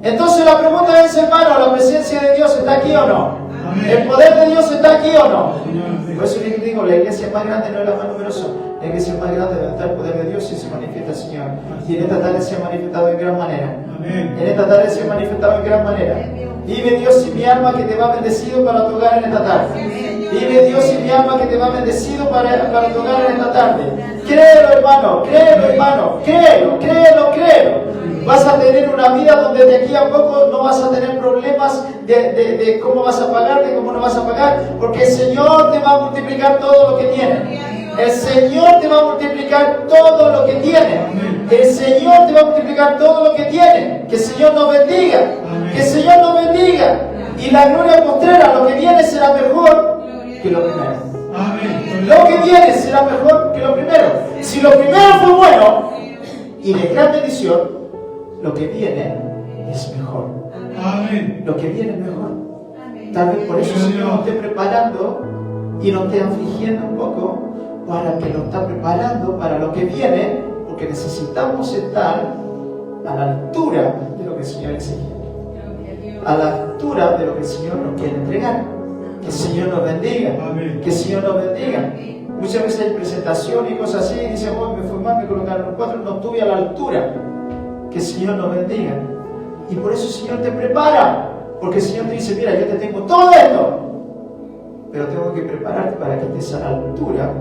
Entonces la pregunta es, hermano, ¿la presencia de Dios está aquí o no? ¿El poder de Dios está aquí o no? Por eso les digo, la iglesia más grande no es la más numerosa. La iglesia más grande donde está el poder de Dios y se manifiesta el Señor. Y en esta tarde se ha manifestado en gran manera. En esta tarde se ha manifestado en gran manera. Vive Dios y mi alma que te va bendecido para tu hogar en esta tarde. Vive Dios y mi alma que te va bendecido para tu hogar en esta tarde. Créelo, hermano, créelo, hermano, créelo, créelo, créelo. Vas a tener una vida donde de aquí a poco no vas a tener problemas de cómo vas a pagar, de cómo no vas a pagar, porque el Señor te va a multiplicar todo lo que tienes. El Señor te va a multiplicar todo lo que tienes. El Señor te va a multiplicar todo lo que tienes. Que el Señor nos bendiga. Que el Señor nos bendiga. Y la gloria postrera, lo que viene será mejor que lo primero. Lo que viene será mejor que lo primero. Si lo primero fue bueno y de gran bendición, lo que viene es mejor. Amén. Lo que viene es mejor. Tal vez por eso el Señor nos esté preparando y nos esté afligiendo un poco, para que nos está preparando para lo que viene, porque necesitamos estar a la altura de lo que el Señor exige, a la altura de lo que el Señor nos quiere entregar. Que el Señor nos bendiga. Amén. Que el Señor nos bendiga. Muchas veces hay presentaciones y cosas así, y dicen, oh, me fue mal, me colocaron los 4, no estuve a la altura. Que el Señor nos bendiga. Y por eso el Señor te prepara, porque el Señor te dice, mira, yo te tengo todo esto, pero tengo que prepararte para que estés a la altura,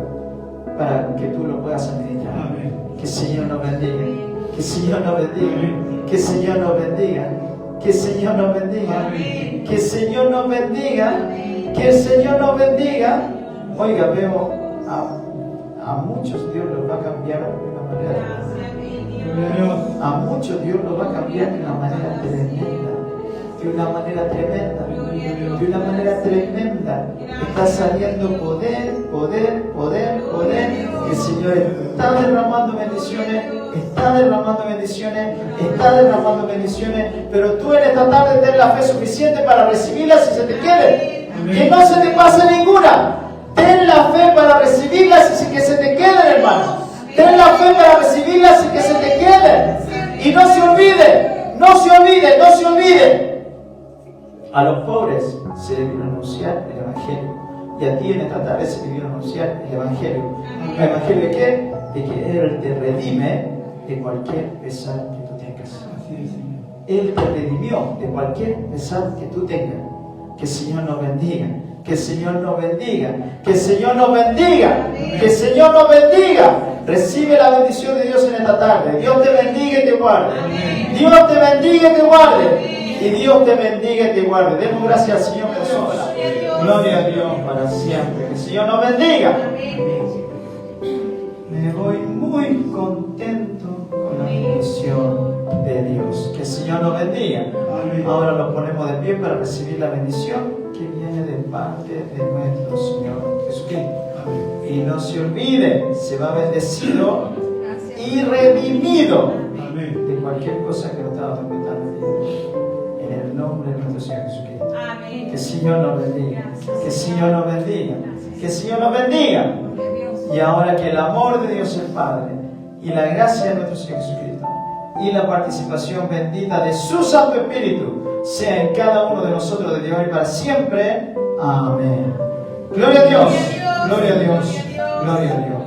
para que tú lo puedas administrar. Amén. Que el Señor nos bendiga. Que el Señor nos bendiga. Amén. Que el Señor nos bendiga. Que el Señor nos bendiga. Amén. Que el Señor nos bendiga. Que el Señor nos bendiga. Oiga, veo a muchos Dios los va a cambiar de una manera. A muchos Dios los va a cambiar de una manera tremenda. De una manera tremenda. De una manera tremenda. Está saliendo poder, poder, poder, poder. El Señor está derramando bendiciones. Está derramando bendiciones. Está derramando bendiciones. Pero tú en esta tarde ten la fe suficiente para recibirlas si se te quiere. Que no se te pase ninguna. Ten la fe para recibirlas y que se te queden, hermano. Ten la fe para recibirlas y que se te queden. Y no se olvide, no se olvide, no se olvide. A los pobres se les vino a anunciar el Evangelio. Y a ti en esta tarde se te vino a anunciar el Evangelio. ¿El Evangelio de qué? De que Él te redime de cualquier pesar que tú tengas. Él te redimió de cualquier pesar que tú tengas. Que el Señor nos bendiga. Que el Señor nos bendiga. Que el Señor nos bendiga. Que el Señor nos bendiga. Recibe la bendición de Dios en esta tarde. Dios te bendiga y te guarde. Dios te bendiga y te guarde. Y Dios te bendiga y te guarde. Demos gracias al Señor por su obra. Gloria a Dios para siempre. Que el Señor nos bendiga. Me voy muy contento con la bendición de Dios. Que el Señor nos bendiga. Ahora nos ponemos de pie para recibir la bendición que viene de parte de nuestro Señor Jesucristo. Y no se olvide, se va bendecido y redimido de cualquier cosa que nos estaba atormentando. En el nombre de nuestro Señor Jesucristo. Que el Señor nos bendiga. Que el Señor nos bendiga. Que el Señor nos bendiga. Y ahora que el amor de Dios el Padre y la gracia de nuestro Señor Jesucristo y la participación bendita de su Santo Espíritu sea en cada uno de nosotros desde hoy para siempre. Amén. Gloria a Dios. Gloria a Dios. Gloria a Dios.